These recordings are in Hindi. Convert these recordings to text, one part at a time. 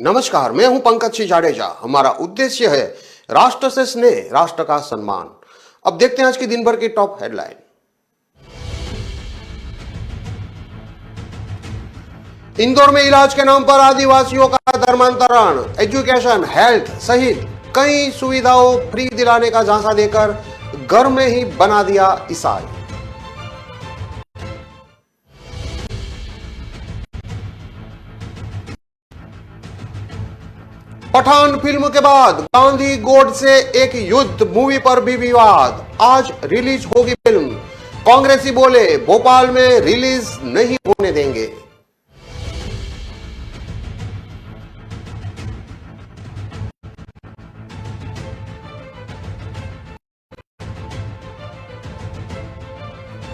नमस्कार, मैं हूं पंकज सिंह जाडेजा। हमारा उद्देश्य है राष्ट्र से स्नेह, राष्ट्र का सम्मान। अब देखते हैं आज की दिन भर की टॉप हेडलाइन। इंदौर में इलाज के नाम पर आदिवासियों का धर्मांतरण, एजुकेशन, हेल्थ सहित कई सुविधाओं फ्री दिलाने का झांसा देकर घर में ही बना दिया ईसाई। पठान फिल्म के बाद गांधी गोडसे एक युद्ध मूवी पर भी विवाद। आज रिलीज होगी फिल्म। कांग्रेसी बोले भोपाल में रिलीज नहीं होने देंगे।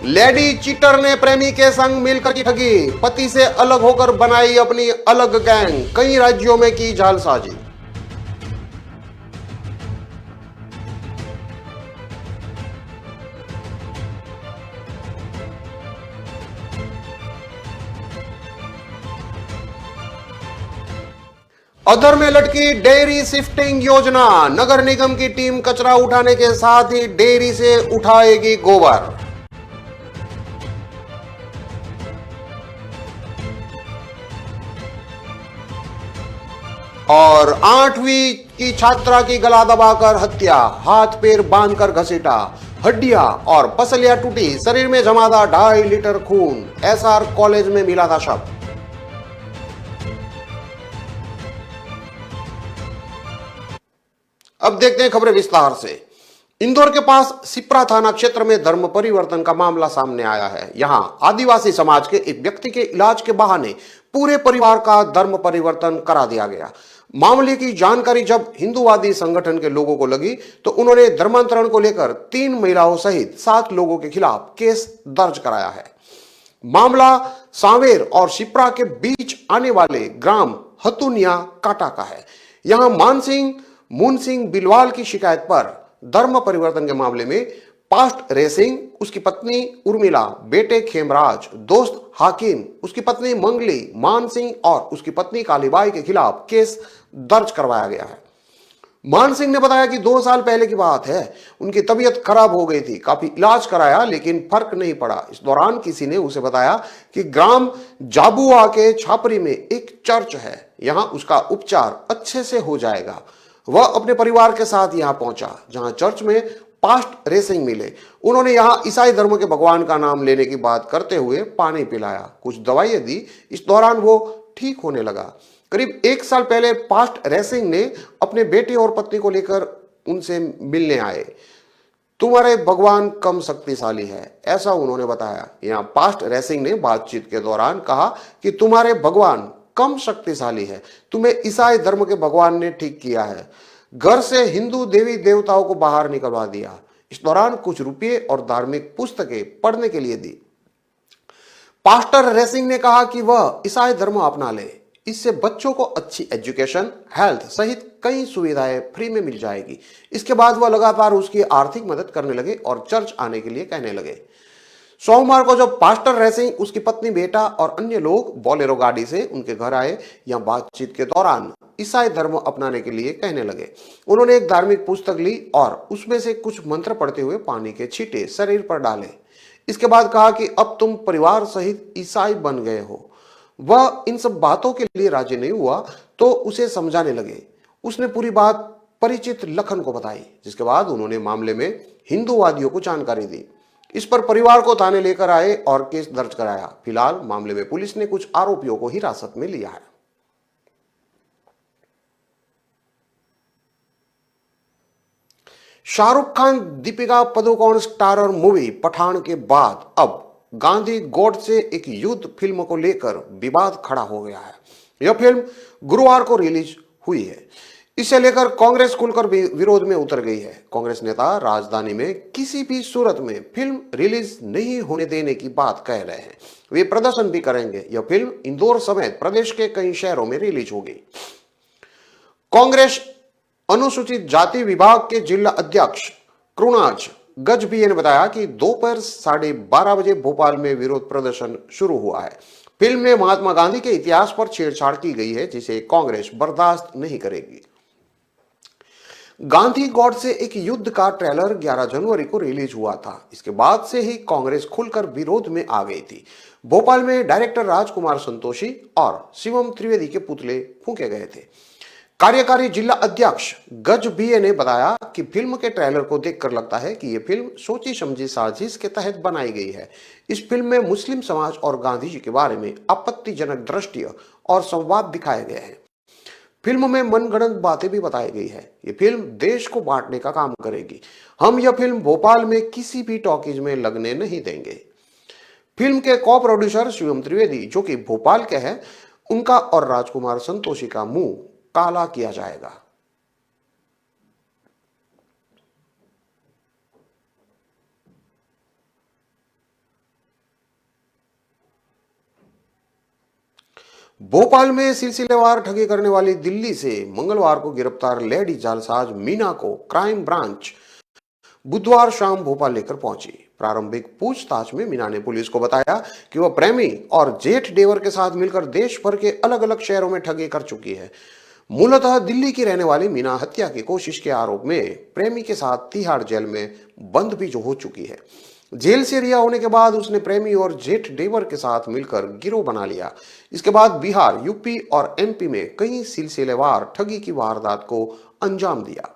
लेडी चीटर ने प्रेमी के संग मिलकर की ठगी, पति से अलग होकर बनाई अपनी अलग गैंग, कई राज्यों में की जालसाजी। अधर में लटकी डेयरी शिफ्टिंग योजना, नगर निगम की टीम कचरा उठाने के साथ ही डेयरी से उठाएगी गोबर। और 8वीं की छात्रा की गला दबाकर हत्या, हाथ पैर बांधकर घसीटा, हड्डियां और पसलियां टूटी, शरीर में जमा था 2.5 लीटर खून। एसआर कॉलेज में मिला था शव। अब देखते हैं खबरें विस्तार से। इंदौर के पास सिप्रा थाना क्षेत्र में धर्म परिवर्तन का मामला सामने आया है। यहां आदिवासी समाज के एक व्यक्ति के इलाज के बहाने पूरे परिवार का धर्म परिवर्तन करा दिया गया। मामले की जानकारी जब हिंदूवादी संगठन के लोगों को लगी तो उन्होंने धर्मांतरण को लेकर 3 महिलाओं सहित 7 लोगों के खिलाफ केस दर्ज कराया है। मामला सांवेर और शिप्रा के बीच आने वाले ग्राम हतुनिया काटा का है। यहां मानसिंह मुनसिंह बिलवाल की शिकायत पर धर्म परिवर्तन के मामले में पास्ट रेसिंग, उसकी पत्नी उर्मिला, बेटे खेमराज, दोस्त हाकिम, उसकी पत्नी मंगली, मान सिंह और उसकी पत्नी कालीबाई के खिलाफ केस दर्ज करवाया गया है। मान सिंह ने बताया कि 2 साल पहले की बात है, उनकी तबीयत खराब हो गई थी, काफी इलाज कराया लेकिन फर्क नहीं पड़ा। इस दौरान किसी ने उसे बताया कि ग्राम जाबुआ के छापरी में एक चर्च है, यहां उसका उपचार अच्छे से हो जाएगा। वह अपने परिवार के साथ यहां पहुंचा, जहां चर्च में पास्ट रेसिंग मिले। उन्होंने यहां ईसाई धर्म के भगवान का नाम लेने की बात करते हुए पानी पिलाया, कुछ दवाइयां दी। इस दौरान वो ठीक होने लगा। करीब 1 साल पहले पास्ट रेसिंग ने अपने बेटे और पत्नी को लेकर उनसे मिलने आए। तुम्हारे भगवान कम शक्तिशाली है, ऐसा उन्होंने बताया। यहां पास्ट रेसिंग ने बातचीत के दौरान कहा कि तुम्हारे भगवान कम शक्तिशाली है, तुम्हें ईसाई धर्म के भगवान ने ठीक किया है। घर से हिंदू देवी देवताओं को बाहर निकलवा दिया। इस दौरान कुछ रुपये और धार्मिक पुस्तकें पढ़ने के लिए दी। पास्टर रेसिंग ने कहा कि वह ईसाई धर्म अपना ले, इससे बच्चों को अच्छी एजुकेशन, हेल्थ सहित कई सुविधाएं फ्री में मिल जाएगी। इसके बाद वह लगातार उसकी आर्थिक मदद करने लगे और चर्च आने के लिए कहने लगे। सोमवार को जब पास्टर रेसिंग, उसकी पत्नी, बेटा और अन्य लोग बोलेरो गाड़ी से उनके घर आए, यहां बातचीत के दौरान ईसाई धर्म अपनाने के लिए कहने लगे। उन्होंने एक धार्मिक पुस्तक ली और उसमें से कुछ मंत्र पढ़ते हुए पानी के छींटे शरीर पर डाले। इसके बाद कहा कि अब तुम परिवार सहित ईसाई बन गए हो। वह इन सब बातों के लिए राजी नहीं हुआ तो उसे समझाने लगे। उसने पूरी बात परिचित लखन को बताई, जिसके बाद उन्होंने मामले में हिंदूवादियों को जानकारी दी। इस पर परिवार को थाने लेकर आए और केस दर्ज कराया। फिलहाल मामले में पुलिस ने कुछ आरोपियों को हिरासत में लिया है। शाहरुख खान दीपिका पादुकोण स्टारर मूवी पठान के बाद अब गांधी गोडसे एक युद्ध फिल्म को लेकर विवाद खड़ा हो गया है। यह फिल्म गुरुवार को रिलीज हुई है। इसे लेकर कांग्रेस खुलकर विरोध में उतर गई है। कांग्रेस नेता राजधानी में किसी भी सूरत में फिल्म रिलीज नहीं होने देने की बात कह रहे हैं। वे प्रदर्शन भी करेंगे। यह फिल्म इंदौर समेत प्रदेश के कई शहरों में रिलीज होगी। कांग्रेस अनुसूचित जाति विभाग के जिला अध्यक्ष कृणाज गजभिये ने बताया कि दोपहर 12:30 बजे भोपाल में विरोध प्रदर्शन शुरू हुआ है। फिल्म में महात्मा गांधी के इतिहास पर छेड़छाड़ की गई है जिसे कांग्रेस बर्दाश्त नहीं करेगी। गांधी गॉड से एक युद्ध का ट्रेलर 11 जनवरी को रिलीज हुआ था। इसके बाद से ही कांग्रेस खुलकर विरोध में आ गई थी। भोपाल में डायरेक्टर राजकुमार संतोषी और शिवम त्रिवेदी के पुतले फूंके गए थे। कार्यकारी जिला अध्यक्ष गज बीए ने बताया कि फिल्म के ट्रेलर को देखकर लगता है कि यह फिल्म सोची समझी साजिश के तहत बनाई गई है। इस फिल्म में मुस्लिम समाज और गांधी जी के बारे में आपत्तिजनक दृश्य और संवाद दिखाए गए हैं। फिल्म में मनगढ़ंत बातें भी बताई गई है। ये फिल्म देश को बांटने का काम करेगी। हम यह फिल्म भोपाल में किसी भी टॉकीज में लगने नहीं देंगे। फिल्म के को प्रोड्यूसर शिवम त्रिवेदी जो कि भोपाल के हैं, उनका और राजकुमार संतोषी का मुंह काला किया जाएगा। भोपाल में सिलसिलेवार ठगी करने वाली दिल्ली से मंगलवार को गिरफ्तार लेडी जालसाज मीना को क्राइम ब्रांच बुधवार शाम भोपाल लेकर पहुंची। प्रारंभिक पूछताछ में मीना ने पुलिस को बताया कि वह प्रेमी और जेठ देवर के साथ मिलकर देश भर के अलग अलग शहरों में ठगी कर चुकी है। मूलतः दिल्ली की रहने वाली मीना हत्या की कोशिश के आरोप में प्रेमी के साथ तिहाड़ जेल में बंद भी जो हो चुकी है। जेल से रिहा होने के बाद उसने प्रेमी और जेठ देवर के साथ मिलकर गिरोह बना लिया। इसके बाद बिहार, यूपी और एमपी में कई सिलसिलेवार ठगी की वारदात को अंजाम दिया।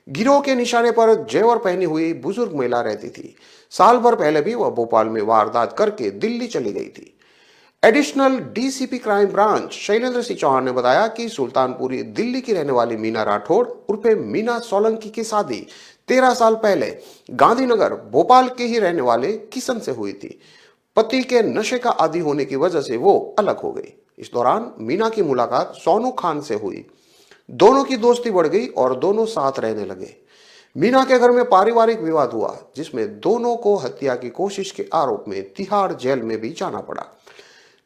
गिरोह के निशाने पर जेवर पहनी हुई बुजुर्ग महिला रहती थी। साल भर पहले भी वह भोपाल में वारदात करके दिल्ली चली गई थी। Additional DCP crime branch Shailendra Singh Chauhan ने बताया कि सुल्तानपुरी दिल्ली की रहने वाली मीना राठौड़ उर्फे मीना सोलंकी की शादी 13 साल पहले गांधीनगर भोपाल के ही रहने वाले किशन से हुई थी। पति के नशे का आदी होने की वजह से वो अलग हो गई। इस दौरान मीना की मुलाकात सोनू खान से हुई। दोनों की दोस्ती बढ़ गई और दोनों साथ रहने लगे। मीना के घर में पारिवारिक विवाद हुआ जिसमें दोनों को हत्या की कोशिश के आरोप में तिहाड़ जेल में भी जाना पड़ा।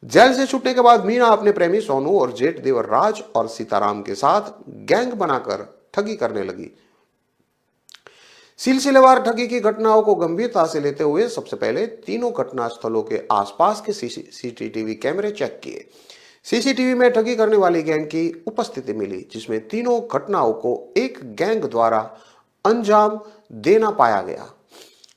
जेल से छूटने के बाद मीना अपने प्रेमी सोनू और जेठ देवर राज और सीताराम के साथ गैंग बनाकर ठगी करने लगी। सिलसिलेवार ठगी की घटनाओं को गंभीरता से लेते हुए सबसे पहले तीनों घटना स्थलों के आसपास के सीसीटीवी कैमरे चेक किए। सीसीटीवी में ठगी करने वाली गैंग की उपस्थिति मिली जिसमें तीनों घटनाओं को एक गैंग द्वारा अंजाम देना पाया गया।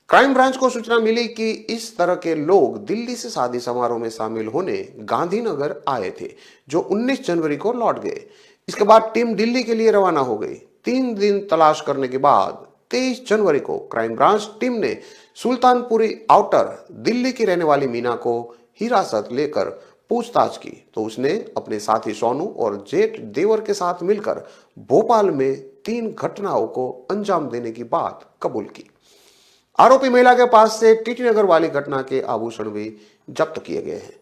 क्राइम ब्रांच को सूचना मिली कि इस तरह के लोग दिल्ली से शादी समारोह में शामिल होने गांधीनगर आए थे जो 19 जनवरी को लौट गए। इसके बाद टीम दिल्ली के लिए रवाना हो गई। 3 दिन तलाश करने के बाद 23 जनवरी को क्राइम ब्रांच टीम ने सुल्तानपुरी आउटर दिल्ली की रहने वाली मीना को हिरासत लेकर पूछताछ की तो उसने अपने साथी सोनू और जेठ देवर के साथ मिलकर भोपाल में 3 घटनाओं को अंजाम देने की बात कबूल की। आरोपी महिला के पास से टीटी नगर वाली घटना के आभूषण भी जब्त किए गए हैं।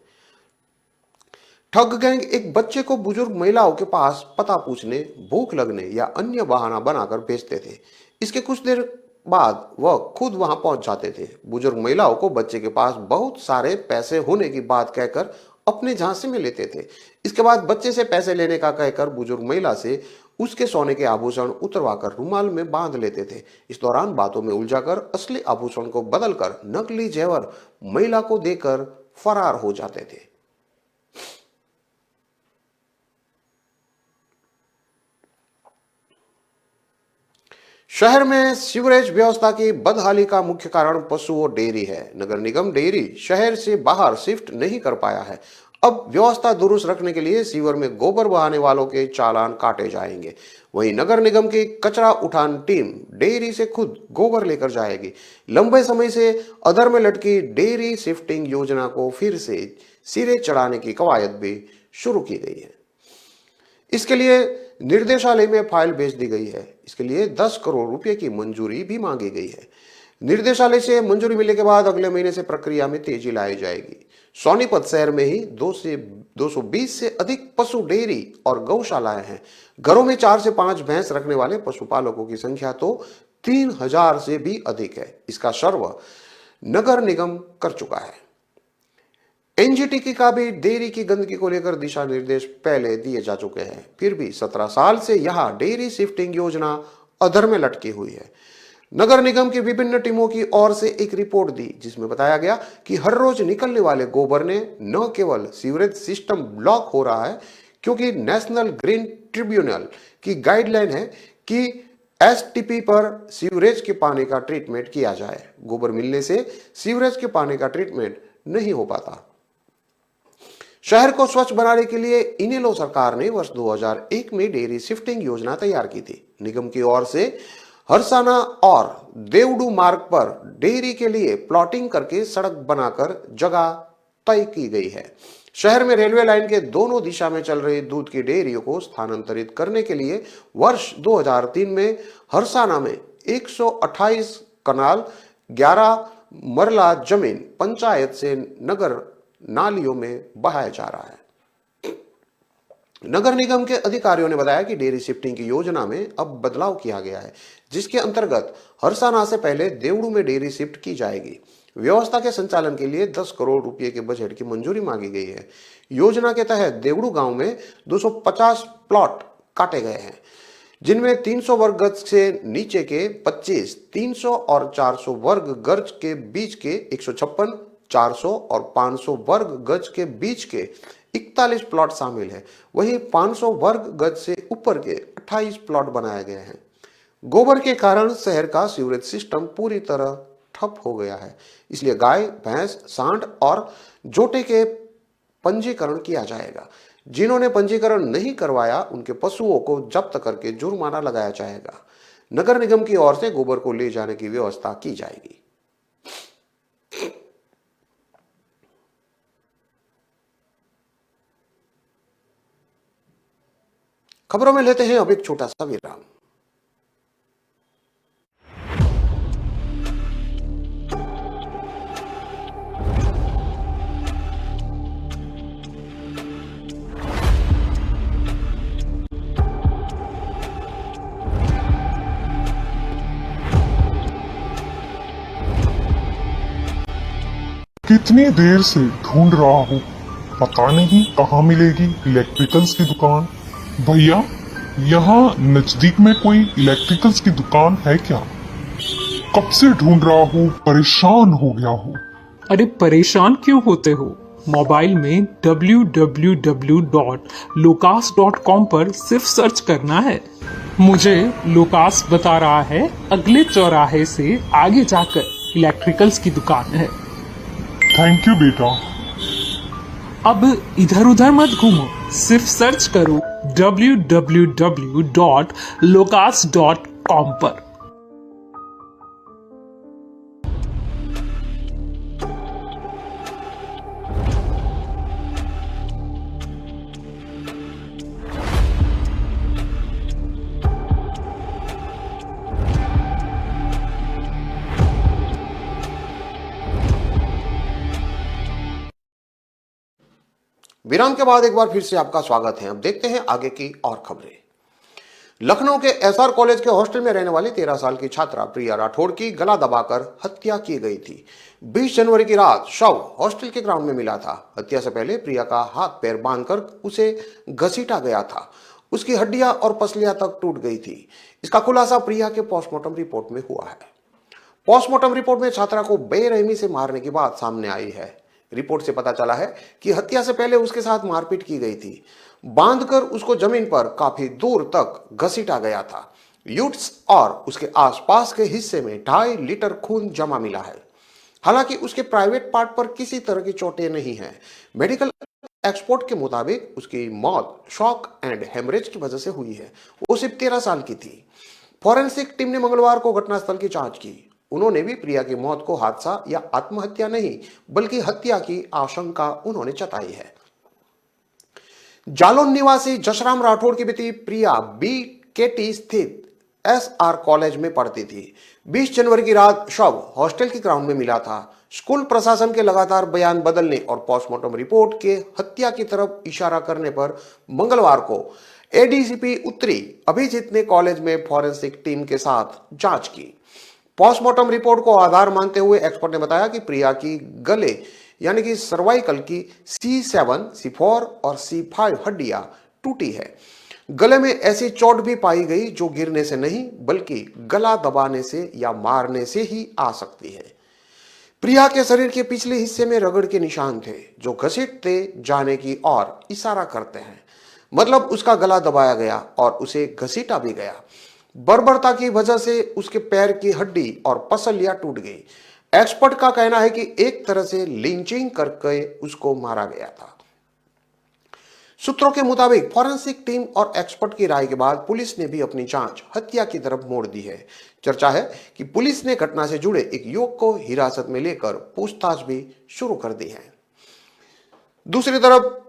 ठग गैंग एक बच्चे को बुजुर्ग महिलाओं के पास पता पूछने, भूख लगने या अन्य बहाना बनाकर भेजते थे। इसके कुछ देर बाद वह खुद वहां पहुंच जाते थे। बुजुर्ग महिलाओं को बच्चे के पास बहुत सारे पैसे होने की बात कहकर अपने झांसे में लेते थे। इसके बाद बच्चे से पैसे लेने का कहकर बुजुर्ग महिला से उसके सोने के आभूषण उतरवाकर रुमाल में बांध लेते थे। इस दौरान बातों में उलझाकर असली आभूषण को बदलकर नकली जेवर महिला को देकर फरार हो जाते थे। शहर में सीवरेज व्यवस्था की बदहाली का मुख्य कारण पशुओं डेयरी है। नगर निगम डेयरी शहर से बाहर शिफ्ट नहीं कर पाया है। अब व्यवस्था दुरुस्त रखने के लिए सीवर में गोबर बहाने वालों के चालान काटे जाएंगे। वहीं नगर निगम की कचरा उठान टीम डेयरी से खुद गोबर लेकर जाएगी। लंबे समय से अधर में लटकी डेयरी शिफ्टिंग योजना को फिर से सिरे चढ़ाने की कवायद भी शुरू की गई है। इसके लिए निर्देशालय में फाइल भेज दी गई है। इसके लिए 10 करोड़ रुपए की मंजूरी भी मांगी गई है। निर्देशालय से मंजूरी मिलने के बाद अगले महीने से प्रक्रिया में तेजी लाई जाएगी। सोनीपत शहर में ही 220 से अधिक पशु डेयरी और गौशालाएं हैं। घरों में 4 से 5 भैंस रखने वाले पशुपालकों की संख्या तो 3000 से भी अधिक है। इसका सर्वे नगर निगम कर चुका है। एनजीटी का भी डेयरी की गंदगी को लेकर दिशा निर्देश पहले दिए जा चुके हैं। फिर भी 17 साल से यहां डेयरी शिफ्टिंग योजना अधर में लटकी हुई है। नगर निगम की विभिन्न टीमों की ओर से एक रिपोर्ट दी जिसमें बताया गया कि हर रोज निकलने वाले गोबर ने न केवल सीवरेज सिस्टम ब्लॉक हो रहा है, क्योंकि नेशनल ग्रीन ट्रिब्यूनल की गाइडलाइन है कि एसटीपी पर सीवरेज के पानी का ट्रीटमेंट किया जाए। गोबर मिलने से सीवरेज के पानी का ट्रीटमेंट नहीं हो पाता। शहर को स्वच्छ बनाने के लिए इनेलो सरकार ने वर्ष 2001 में डेयरी शिफ्टिंग योजना तैयार की थी। निगम की ओर से हरसाना और देवडू मार्ग पर डेयरी के लिए प्लॉटिंग करके सड़क बनाकर जगह तय की गई है। शहर में रेलवे लाइन के दोनों दिशा में चल रही दूध की डेयरियों को स्थानांतरित करने के लिए वर्ष 2003 में हरसाना में 128 कनाल 11 मरला जमीन पंचायत से नगर नालियों में बहाया जा रहा है। नगर निगम के अधिकारियों ने बताया कि डेयरी शिफ्टिंग की योजना में अब बदलाव किया गया है, जिसके अंतर्गत हरसाना से पहले देवड़ू में डेयरी शिफ्ट की जाएगी। व्यवस्था के संचालन के लिए 10 करोड़ रुपए के बजट की मंजूरी मांगी गई है। योजना के तहत देवड़ू गांव में 250 प्लॉट काटे गए हैं, जिनमें 300 वर्ग गज से नीचे के 25, 300 और 400 वर्ग गज के बीच के 156, 400 और 500 वर्ग गज के बीच के 41 प्लॉट शामिल है। वहीं 500 वर्ग गज से ऊपर के 28 प्लॉट बनाए गए हैं। गोबर के कारण शहर का सीवरेज सिस्टम पूरी तरह ठप हो गया है, इसलिए गाय, भैंस, सांड और जोटे के पंजीकरण किया जाएगा। जिन्होंने पंजीकरण नहीं करवाया उनके पशुओं को जब्त करके जुर्माना लगाया जाएगा। नगर निगम की ओर से गोबर को ले जाने की व्यवस्था की जाएगी। खबरों में लेते हैं अब एक छोटा सा विराम। कितनी देर से ढूंढ रहा हूँ, पता नहीं कहाँ मिलेगी इलेक्ट्रिकल्स की दुकान। भैया, यहाँ नजदीक में कोई इलेक्ट्रिकल्स की दुकान है क्या? कब से ढूंढ रहा हूँ, परेशान हो गया हूँ। अरे परेशान क्यों होते हो? मोबाइल में www.locas.com पर सिर्फ सर्च करना है। मुझे लोकास बता रहा है अगले चौराहे से आगे जाकर इलेक्ट्रिकल्स की दुकान है। थैंक यू बेटा। अब इधर उधर मत घूमो, सिर्फ सर्च करो www.locas.com पर। विराम के बाद एक बार फिर से आपका स्वागत है। अब देखते हैं आगे की और खबरें। लखनऊ के एसआर कॉलेज के हॉस्टल में रहने वाली 13 साल की छात्रा प्रिया राठौड़ की गला दबाकर हत्या की गई थी। 20 जनवरी की रात शव हॉस्टल के ग्राउंड में मिला था। हत्या से पहले प्रिया का हाथ पैर बांधकर उसे घसीटा गया था। उसकी हड्डियां और पसलियां तक टूट गई थी। इसका खुलासा प्रिया के पोस्टमार्टम रिपोर्ट में हुआ है। पोस्टमार्टम रिपोर्ट में छात्रा को बेरहमी से मारने की बात सामने आई है। रिपोर्ट से पता चला है कि हत्या से पहले उसके साथ मारपीट की गई थी। बांधकर उसको जमीन पर काफी दूर तक घसीटा गया था। यूट्स और उसके आसपास के हिस्से में 2.5 लीटर खून जमा मिला है। हालांकि उसके प्राइवेट पार्ट पर किसी तरह की चोटें नहीं हैं। मेडिकल एक्सपर्ट के मुताबिक उसकी मौत शॉक एंड हेमरेज की वजह से हुई है। वो सिर्फ 13 साल की थी। फॉरेंसिक टीम ने मंगलवार को घटनास्थल की जांच की। उन्होंने भी प्रिया की मौत को हादसा या आत्महत्या नहीं बल्कि हत्या की आशंका उन्होंने जताई है। जालौन निवासी जसराम राठौड़ की बेटी प्रिया BKT स्थित SR कॉलेज में पढ़ती थी। 20 जनवरी की रात शव हॉस्टल के ग्राउंड में मिला था। स्कूल प्रशासन के लगातार बयान बदलने और पोस्टमार्टम रिपोर्ट के हत्या की तरफ इशारा करने पर मंगलवार को ADCP उत्तरी अभिजीत ने कॉलेज में फॉरेंसिक टीम के साथ जांच की। पोस्टमार्टम रिपोर्ट को आधार मानते हुए एक्सपर्ट ने बताया कि प्रिया की गले यानी कि सर्वाइकल की C7, C4 और C5 हड्डियां टूटी है। गले में ऐसी चोट भी पाई गई जो गिरने से नहीं बल्कि गला दबाने से या मारने से ही आ सकती है। प्रिया के शरीर के पिछले हिस्से में रगड़ के निशान थे जो घसीटते जाने की ओर इशारा करते हैं। मतलब उसका गला दबाया गया और उसे घसीटा भी गया। बर्बरता की वजह से उसके पैर की हड्डी और पसलियां टूट गई। एक्सपर्ट का कहना है कि एक तरह से लिंचिंग करके उसको मारा गया था। सूत्रों के मुताबिक फॉरेंसिक टीम और एक्सपर्ट की राय के बाद पुलिस ने भी अपनी जांच हत्या की तरफ मोड़ दी है। चर्चा है कि पुलिस ने घटना से जुड़े एक युवक को हिरासत में लेकर पूछताछ भी शुरू कर दी है। दूसरी तरफ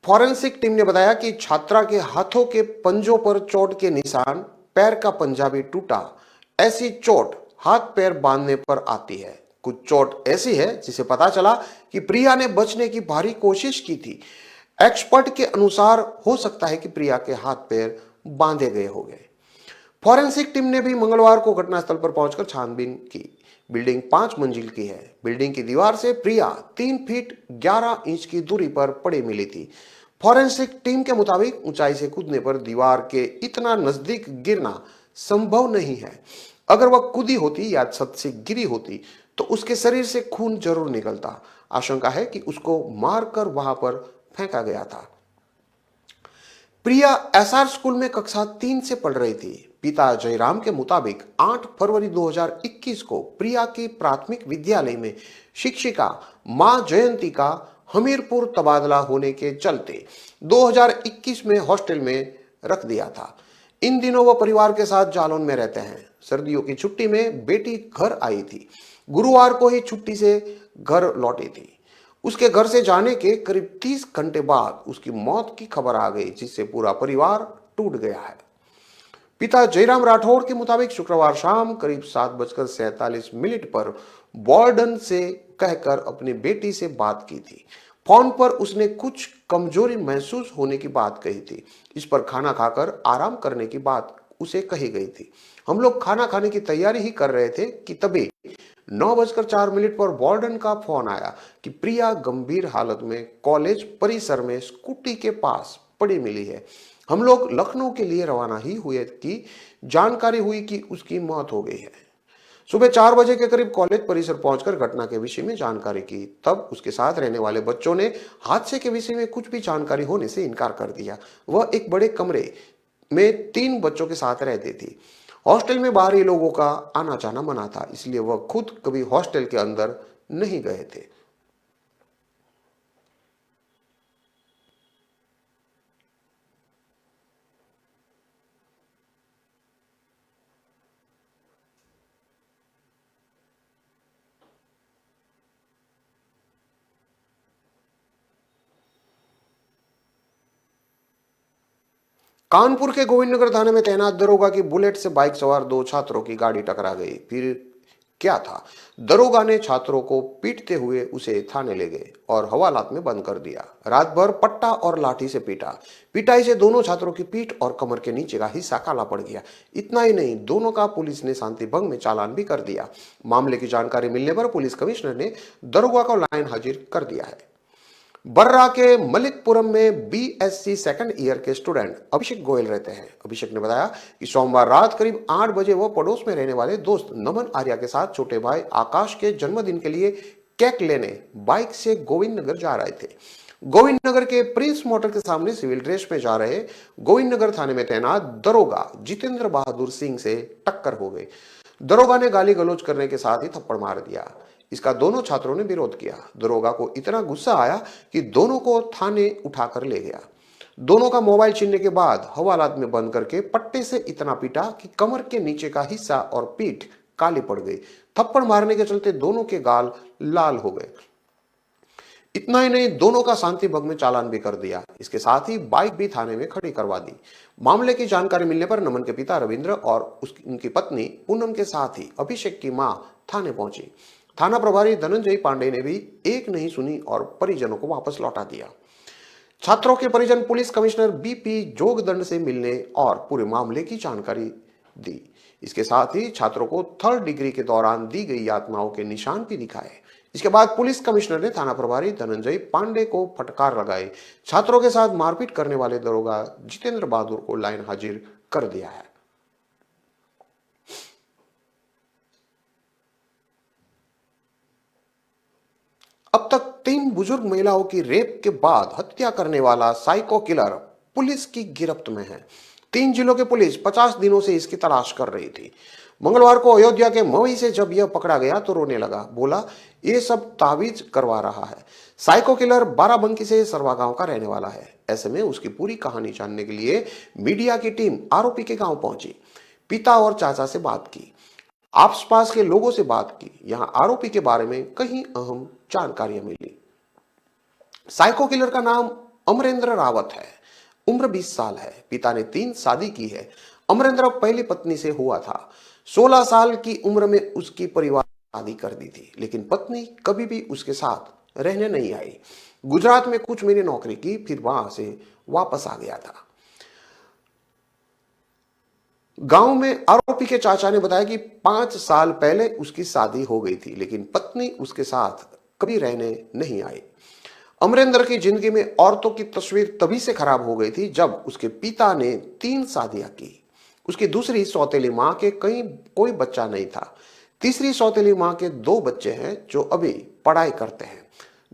फॉरेंसिक टीम ने बताया कि छात्रा के हाथों के पंजों पर चोट के निशान, पैर का पंजा भी टूटा। ऐसी चोट हाथ पैर बांधने पर आती है। कुछ चोट ऐसी है जिसे पता चला कि प्रिया ने बचने की भारी कोशिश की थी। एक्सपर्ट के अनुसार हो सकता है कि प्रिया के हाथ पैर बांधे गए हो गए। फॉरेंसिक टीम ने भी मंगलवार को घटनास्थल पर पहुंचकर छानबीन की। बिल्डिंग 5 मंजिल की है। बिल्डिंग की दीवार से प्रिया 3 फीट 11 इंच की दूरी पर पड़ी मिली थी। फॉरेंसिक टीम के मुताबिक ऊंचाई से कूदने पर दीवार के इतना नजदीक गिरना संभव नहीं है। अगर वह कूदी होती या छत से गिरी होती तो उसके शरीर से खून जरूर निकलता। आशंका है कि उसको मारकर वहां पर फेंका गया था। प्रिया एसआर स्कूल में कक्षा 3 से पढ़ रही थी। पिता जयराम के मुताबिक 8 फरवरी 2021 को प्रिया की प्राथमिक विद्यालय में शिक्षिका मां जयंती का हमीरपुर तबादला होने के चलते 2021 में हॉस्टल में रख दिया था। इन दिनों वह परिवार के साथ जालौन में रहते हैं। सर्दियों की छुट्टी में बेटी घर आई थी। गुरुवार को ही छुट्टी से घर लौटी थी। उसके घर से जाने के करीब 30 घंटे बाद उसकी मौत की खबर आ गई, जिससे पूरा परिवार टूट गया है। पिता जयराम राठौड़ के मुताबिक शुक्रवार शाम करीब 7:47 पर वार्डन से कहकर अपनी बेटी से बात की थी। फोन पर उसने कुछ कमजोरी महसूस होने की बात कही थी। इस पर खाना खाकर आराम करने की बात उसे कही गई थी। हम लोग खाना खाने की तैयारी ही कर रहे थे कि तभी 9:04 पर वार्डन का फोन आया कि प्रिया गंभीर हालत में कॉलेज परिसर में स्कूटी के पास पड़ी मिली है। हम लोग लखनऊ के लिए रवाना ही हुए कि जानकारी हुई कि उसकी मौत हो गई है। सुबह 4 बजे के करीब कॉलेज परिसर पहुंचकर घटना के विषय में जानकारी की। तब उसके साथ रहने वाले बच्चों ने हादसे के विषय में कुछ भी जानकारी होने से इनकार कर दिया। वह एक बड़े कमरे में 3 बच्चों के साथ रहती थी। हॉस्टल में बाहरी लोगों का आना जाना मना था, इसलिए वह खुद कभी हॉस्टल के अंदर नहीं गए थे। कानपुर के गोविंदनगर थाने में तैनात दरोगा की बुलेट से बाइक सवार 2 छात्रों की गाड़ी टकरा गई। फिर क्या था? दरोगा ने छात्रों को पीटते हुए उसे थाने ले गए और हवालात में बंद कर दिया। रात भर पट्टा और लाठी से पीटा। पिटाई से दोनों छात्रों की पीठ और कमर के नीचे का हिस्सा काला पड़ गया। इतना ही नहीं, दोनों का पुलिस ने शांति भंग में चालान भी कर दिया। मामले की जानकारी मिलने पर पुलिस कमिश्नर ने दरोगा को लाइन हाजिर कर दिया है। बर्रा के मलिकपुरम में बीएससी सेकंड ईयर के स्टूडेंट अभिषेक गोयल रहते हैं। अभिषेक ने बताया कि सोमवार रात करीब 8 बजे वो पड़ोस में रहने वाले दोस्त नमन आर्या के साथ छोटे भाई आकाश के जन्मदिन के लिए केक लेने बाइक से गोविंदनगर जा रहे थे। गोविंदनगर के प्रिंस मोटर के सामने सिविल ड्रेस में जा रहे गोविंदनगर थाने में तैनात दरोगा जितेंद्र बहादुर सिंह से टक्कर हो गई। दरोगा ने गाली गलौज करने के साथ ही थप्पड़ मार दिया। इसका दोनों छात्रों ने विरोध किया। दरोगा को इतना गुस्सा आया कि दोनों को थाने उठाकर ले गया। दोनों का मोबाइल छीनने के बाद हवालात में बंद करके पट्टे से इतना पीटा कि कमर के नीचे का हिस्सा और पीठ काली पड़ गई। थप्पड़ मारने के चलते दोनों के गाल लाल हो गए। इतना ही नहीं, दोनों का शांति भंग में चालान भी कर दिया। इसके साथ ही बाइक भी थाने में खड़ी करवा दी। मामले की जानकारी मिलने पर नमन के पिता रविंद्र और उनकी पत्नी पूनम के साथ ही अभिषेक की मां थाने पहुंची। थाना प्रभारी धनंजय पांडे ने भी एक नहीं सुनी और परिजनों को वापस लौटा दिया। छात्रों के परिजन पुलिस कमिश्नर बीपी जोगदंड से मिलने और पूरे मामले की जानकारी दी। इसके साथ ही छात्रों को 3rd डिग्री के दौरान दी गई यातनाओं के निशान भी दिखाए। इसके बाद पुलिस कमिश्नर ने थाना प्रभारी धनंजय पांडे को फटकार लगाई। छात्रों के साथ मारपीट करने वाले दरोगा जितेंद्र बहादुर को लाइन हाजिर कर दिया है। अब तक 3 बुजुर्ग महिलाओं की रेप के बाद हत्या करने वाला साइको किलर पुलिस की गिरफ्त में है। 3 जिलों की पुलिस 50 दिनों से इसकी तलाश कर रही थी। मंगलवार को अयोध्या के मवई से जब यह पकड़ा गया तो रोने लगा, बोला ये सब ताबीज करवा रहा है। साइको किलर बाराबंकी से सरवा गांव का रहने वाला है। ऐसे में उसकी पूरी कहानी जानने के लिए मीडिया की टीम आरोपी के गांव पहुंची, पिता और चाचा से बात की, आसपास के लोगों से बात की। यहां आरोपी के बारे में कई अहम जानकारियां मिली। साइको किलर का नाम अमरेंद्र रावत है, उम्र 20 साल है, पिता ने 3 शादी की है। अमरेंद्र पहली पत्नी से हुआ था। 16 साल की उम्र में उसकी परिवार शादी कर दी थी, लेकिन पत्नी कभी भी उसके साथ रहने नहीं आई। गुजरात में कुछ महीने नौकरी की, फिर वहां से वापस आ गया था। गांव में आरोपी के चाचा ने बताया कि 5 साल पहले उसकी शादी हो गई थी, लेकिन पत्नी उसके साथ कभी रहने नहीं आई। अमरेंद्र की जिंदगी में औरतों की तस्वीर तभी से खराब हो गई थी जब उसके पिता ने 3 शादियां की। उसकी दूसरी सौतेली मां के कोई बच्चा नहीं था। तीसरी सौतेली मां के 2 बच्चे हैं जो अभी पढ़ाई करते हैं।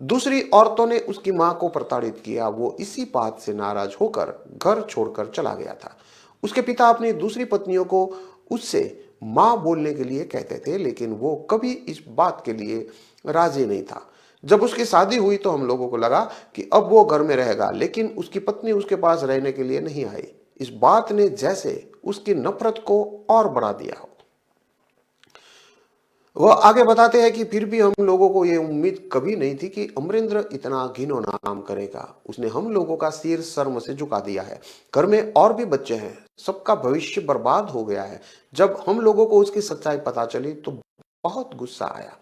दूसरी औरतों ने उसकी मां को प्रताड़ित किया। वो इसी बात से नाराज होकर घर छोड़कर चला गया था। उसके पिता अपनी दूसरी पत्नियों को उससे मां बोलने के लिए कहते थे, लेकिन वो कभी इस बात के लिए राजी नहीं था। जब उसकी शादी हुई तो हम लोगों को लगा कि अब वो घर में रहेगा, लेकिन उसकी पत्नी उसके पास रहने के लिए नहीं आई। इस बात ने जैसे उसकी नफरत को और बढ़ा दिया हो। वह आगे बताते हैं कि फिर भी हम लोगों को यह उम्मीद कभी नहीं थी कि अमरेंद्र इतना घिनौना काम करेगा। उसने हम लोगों का सिर शर्म से झुका दिया है। घर में और भी बच्चे हैं, सबका भविष्य बर्बाद हो गया है। जब हम लोगों को उसकी सच्चाई पता चली तो बहुत गुस्सा आया।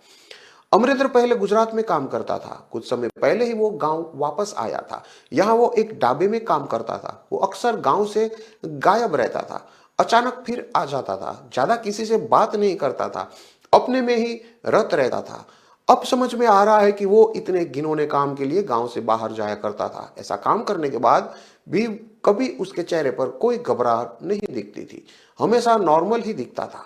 अमरेंद्र पहले गुजरात में काम करता था। कुछ समय पहले ही वो गांव वापस आया था। यहाँ वो एक ढाबे में काम करता था। वो अक्सर गांव से गायब रहता था, अचानक फिर आ जाता था। ज्यादा किसी से बात नहीं करता था, अपने में ही रत रहता था। अब समझ में आ रहा है कि वो इतने घिनौने काम के लिए गांव से बाहर जाया करता था। ऐसा काम करने के बाद भी कभी उसके चेहरे पर कोई घबराहट नहीं दिखती थी, हमेशा नॉर्मल ही दिखता था।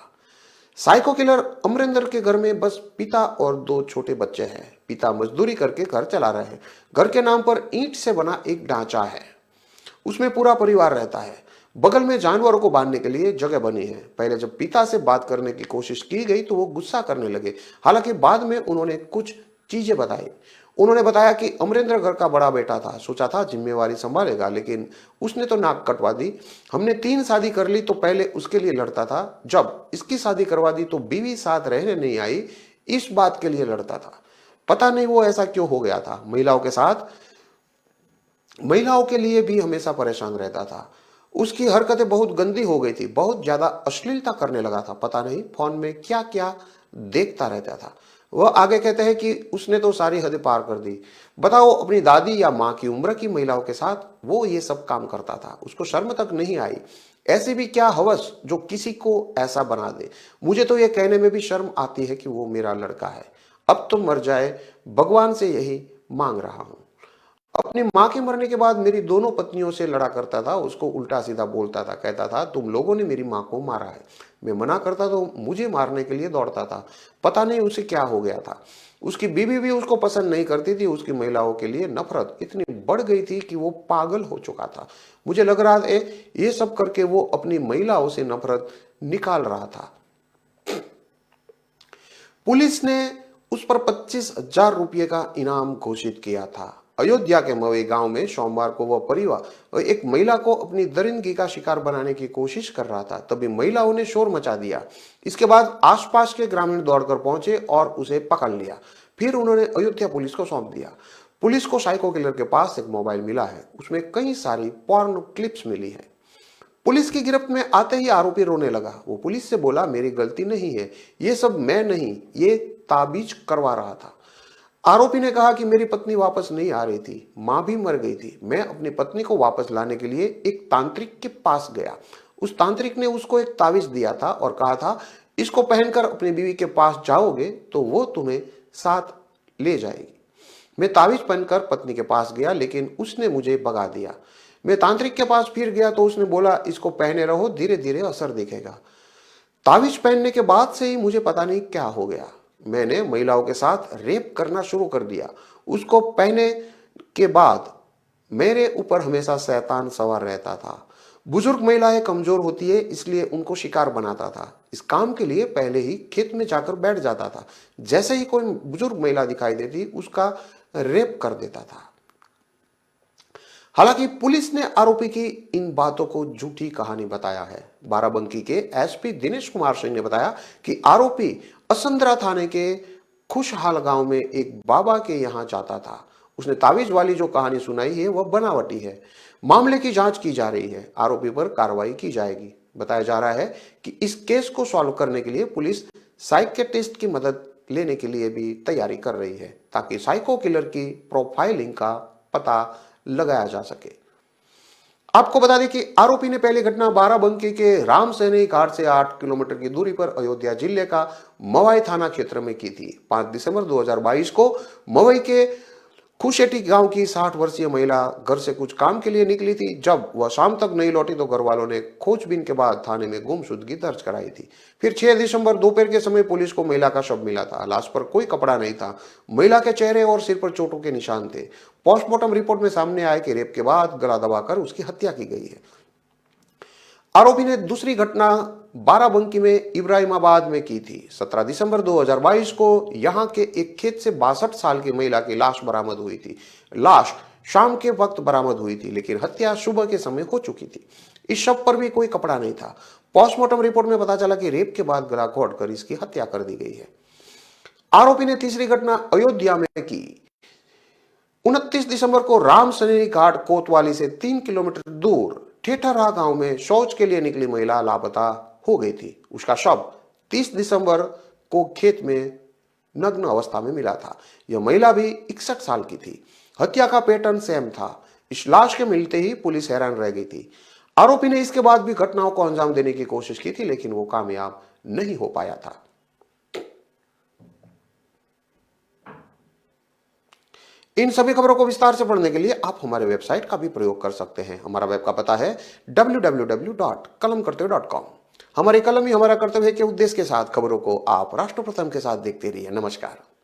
साइको किलर अमरेंद्र के घर में बस पिता और 2 छोटे बच्चे हैं। पिता मजदूरी करके घर चला रहे हैं। घर के नाम पर ईंट से बना एक ढांचा है, उसमें पूरा परिवार रहता है। बगल में जानवरों को बांधने के लिए जगह बनी है। पहले जब पिता से बात करने की कोशिश की गई तो वो गुस्सा करने लगे। हालांकि बाद में उन्होंने कुछ चीजें बताई। उन्होंने बताया कि अमरेंद्र घर का बड़ा बेटा था, सोचा था जिम्मेवारी संभालेगा, लेकिन उसने तो नाक कटवा दी। हमने 3 शादी कर ली तो पहले उसके लिए लड़ता था, जब इसकी शादी करवा दी तो बीवी साथ रहने नहीं आई, इस बात के लिए लड़ता था। पता नहीं वो ऐसा क्यों हो गया था। महिलाओं के लिए भी हमेशा परेशान रहता था। उसकी हरकतें बहुत गंदी हो गई थी, बहुत ज्यादा अश्लीलता करने लगा था। पता नहीं फोन में क्या क्या देखता रहता था। वह आगे कहते हैं कि उसने तो सारी हदें पार कर दी। बताओ, अपनी दादी या माँ की उम्र की महिलाओं के साथ वो ये सब काम करता था। उसको शर्म तक नहीं आई। ऐसी भी क्या हवस जो किसी को ऐसा बना दे। मुझे तो ये कहने में भी शर्म आती है कि वो मेरा लड़का है। अब तो मर जाए, भगवान से यही मांग रहा हूं। अपनी मां के मरने के बाद मेरी दोनों पत्नियों से लड़ा करता था, उसको उल्टा सीधा बोलता था, कहता था तुम लोगों ने मेरी मां को मारा है। मैं मना करता तो मुझे मारने के लिए दौड़ता था। पता नहीं उसे क्या हो गया था। उसकी बीवी भी उसको पसंद नहीं करती थी। उसकी महिलाओं के लिए नफरत इतनी बढ़ गई थी कि वो पागल हो चुका था। मुझे लग रहा है ये सब करके वो अपनी महिलाओं से नफरत निकाल रहा था। पुलिस ने उस पर 25,000 रुपये का इनाम घोषित किया था। अयोध्या के मवई गांव में सोमवार को वह परिवार एक महिला को अपनी दरिंदगी का शिकार बनाने की कोशिश कर रहा था। तभी महिलाओं ने शोर मचा दिया। इसके बाद आसपास के ग्रामीण दौड़कर पहुंचे और उसे पकड़ लिया। फिर उन्होंने अयोध्या पुलिस को सौंप दिया। पुलिस को साइको किलर के पास एक मोबाइल मिला है, उसमें कई सारी पॉर्न क्लिप्स मिली है। पुलिस की गिरफ्त में आते ही आरोपी रोने लगा। वो पुलिस से बोला, मेरी गलती नहीं है, ये सब मैं नहीं, ये ताबीज करवा रहा था। आरोपी ने कहा कि मेरी पत्नी वापस नहीं आ रही थी, मां भी मर गई थी। मैं अपनी पत्नी को वापस लाने के लिए एक तांत्रिक के पास गया। उस तांत्रिक ने उसको एक तावीज दिया था और कहा था, इसको पहनकर अपनी बीवी के पास जाओगे तो वो तुम्हें साथ ले जाएगी। मैं तावीज पहनकर पत्नी के पास गया, लेकिन उसने मुझे भगा दिया। मैं तांत्रिक के पास फिर गया तो उसने बोला, इसको पहने रहो, धीरे धीरे असर दिखेगा। तावीज पहनने के बाद से ही मुझे पता नहीं क्या हो गया, मैंने महिलाओं के साथ रेप करना शुरू कर दिया। उसको पहने के बाद मेरे ऊपर हमेशा शैतान सवार रहता था। बुजुर्ग महिलाएं कमजोर होती है, इसलिए उनको शिकार बनाता था। इस काम के लिए पहले ही खेत में जाकर बैठ जाता था। जैसे ही कोई बुजुर्ग महिला दिखाई देती, उसका रेप कर देता था। हालांकि पुलिस ने आरोपी की इन बातों को झूठी कहानी बताया है। बाराबंकी के एसपी दिनेश कुमार सिंह ने बताया कि आरोपी असंद्रा थाने के खुशहाल गांव में एक बाबा के यहां जाता था। उसने तावीज वाली जो कहानी सुनाई है वह बनावटी है। मामले की जांच की जा रही है, आरोपी पर कार्रवाई की जाएगी। बताया जा रहा है कि इस केस को सॉल्व करने के लिए पुलिस साइकियाट्रिस्ट की मदद लेने के लिए भी तैयारी कर रही है, ताकि साइको किलर की प्रोफाइलिंग का पता लगाया जा सके। आपको बता दें कि आरोपी ने पहली घटना बाराबंकी के राम सैनी घाट से 8 किलोमीटर की दूरी पर अयोध्या जिले का मवाई थाना क्षेत्र में की थी। 5 दिसंबर 2022 को मवई के खुशेटी गांव की 60 वर्षीय महिला घर से कुछ काम के लिए निकली थी। जब वह शाम तक नहीं लौटी तो घर वालों ने खोजबीन के बाद थाने में गुमशुदगी दर्ज कराई थी। फिर 6 दिसंबर दोपहर के समय पुलिस को महिला का शव मिला था। लाश पर कोई कपड़ा नहीं था। महिला के चेहरे और सिर पर चोटों के निशान थे। पोस्टमार्टम रिपोर्ट में सामने आया कि रेप के बाद गला दबाकर उसकी हत्या की गई है। आरोपी ने दूसरी घटना बाराबंकी में इब्राहिमाबाद में की थी। 17 दिसंबर 2022 को यहां के एक खेत से 62 साल की महिला की लाश बरामद हुई थी। लाश शाम के वक्त बरामद हुई थी, लेकिन हत्या सुबह के समय हो चुकी थी। इस शव पर भी कोई कपड़ा नहीं था। पोस्टमार्टम रिपोर्ट में पता चला कि रेप के बाद गला घोटकर इसकी हत्या कर दी गई है। आरोपी ने तीसरी घटना अयोध्या में की। 29 दिसंबर को राम सैनी घाट कोतवाली से 3 किलोमीटर दूर ठेठरा गांव में शौच के लिए निकली महिला लापता हो गई थी। उसका शव 30 दिसंबर को खेत में नग्न अवस्था में मिला था। यह महिला भी 61 साल की थी। हत्या का पैटर्न सेम था। इस लाश के मिलते ही पुलिस हैरान रह गई थी। आरोपी ने इसके बाद भी घटनाओं को अंजाम देने की कोशिश की थी, लेकिन वो कामयाब नहीं हो पाया था। इन सभी खबरों को विस्तार से पढ़ने के लिए आप हमारे वेबसाइट का भी प्रयोग कर सकते हैं। हमारा वेब का पता है www.kalamkartavya.com। हमारी कलम ही हमारा कर्तव्य है के उद्देश्य के साथ खबरों को आप राष्ट्र प्रथम के साथ देखते रहिए। नमस्कार।